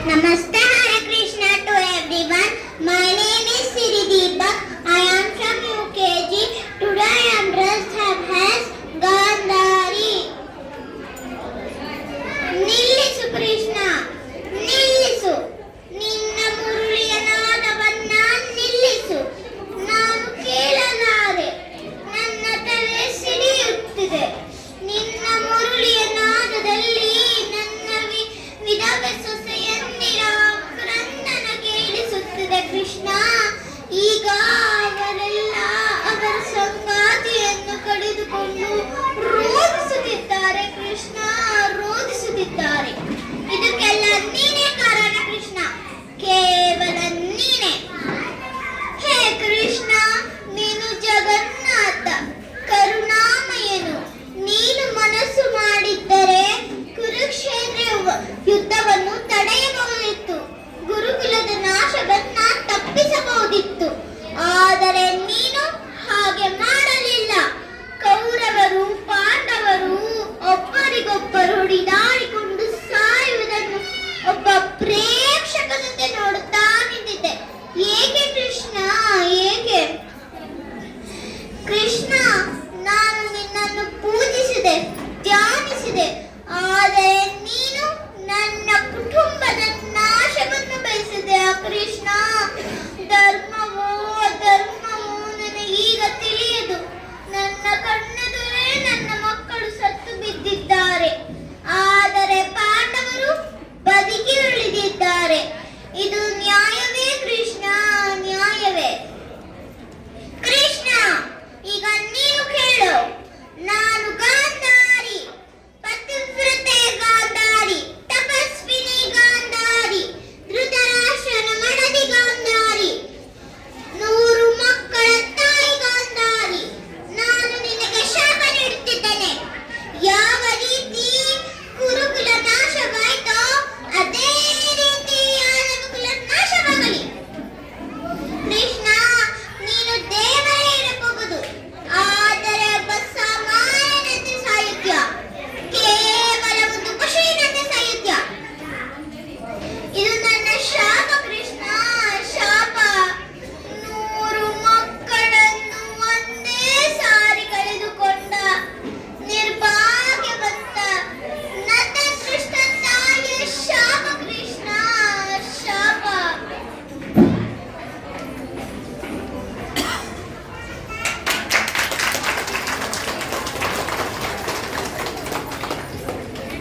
Namaste, Hare Krishna to everyone. My name is Siri Deepak. I am from UKG. Today I am dressed up as Gandhari. ನಿಲ್ಲಿಸು ಕೃಷ್ಣ ನಿಲ್ಲಿಸು ನಿನ್ನ ಮುರುಳಿಯ ನಾದವನ್ನ ನಿಲ್ಲಿಸು. ನಾನು ಕೇಳಲಾರೆ, ನನ್ನ ತಲೆ ಸಿಡಿಯುತ್ತಿದೆ. ನಿನ್ನ ಮುರುಳಿಯ ನಾದದಲ್ಲಿ ನನ್ನ ವಿಧವೆ ಸೊಸೆಯಂದಿರ ಕ್ರಂದನ ಕೇಳಿಸುತ್ತಿದೆ ಕೃಷ್ಣ. ಈಗ ಅವರೆಲ್ಲ ಅವರ ಸಂಗಾತಿಯನ್ನು ಕಡಿದುಕೊಂಡು ರೋಧಿಸುತ್ತಿದ್ದಾರೆ ಕೃಷ್ಣ, ರೋಧಿಸುತ್ತಿದ್ದಾರೆ. ಇದಕ್ಕೆಲ್ಲ ನೀನೇ ಕಾರಣ ಕೃಷ್ಣ, ಕೇವಲ ನೀನೇ. ಹೇ ಕೃಷ್ಣ, ನೀನು ಜಗನ್ನಾಥ, ಕರುಣಾಮಯನು. ನೀನು ಮನಸ್ಸು ಮಾಡಿದ್ದರೆ ಕುರುಕ್ಷೇತ್ರ ಯುದ್ಧವನ್ನು ತಡೆಯಬಹುದಿತ್ತು, ಗುರುಕುಲದ ನಾಶವನ್ನ ತಪ್ಪಿಸಬಹುದಿತ್ತು. ಆದರೆ ನೀನು ಹಾಗೆ ಮಾಡಲಿಲ್ಲ. ಕೌರವರು ಪಾಂಡವರು ಒಬ್ಬರಿಗೊಬ್ಬರು ಹೊಡೆದಾಡಿಕೊಂಡು ಸಾಯುವುದನ್ನು ಒಬ್ಬ ಪ್ರೇಕ್ಷಕನಂತೆ ನೋಡುತ್ತಾ ನಿಂತಿದ್ದೆ. ಏಕೆ ಕೃಷ್ಣ, ಏಕೆ? ಕೃಷ್ಣ, ನಾನು ನಿನ್ನನ್ನು ಪೂಜಿಸಿದೆ, ಧ್ಯಾನಿಸಿದೆ. ಆದರೆ ನೀನು ನನ್ನ ಕುಟುಂಬದ ನಾಶವನ್ನು ಬಯಸಿದೆ ಕೃಷ್ಣ. ಧರ್ಮವೋ ಅಧರ್ಮವೋ ನನಗೀಗ ತಿಳಿಯದು. ನನ್ನ ಕಣ್ಣೆದುರೇ ನನ್ನ ಮಕ್ಕಳು ಸತ್ತು ಬಿದ್ದಿದ್ದಾರೆ, ಆದರೆ ಪಾಂಡವರು ಬದುಕಿ ಉಳಿದಿದ್ದಾರೆ. ಇದು ನ್ಯಾಯ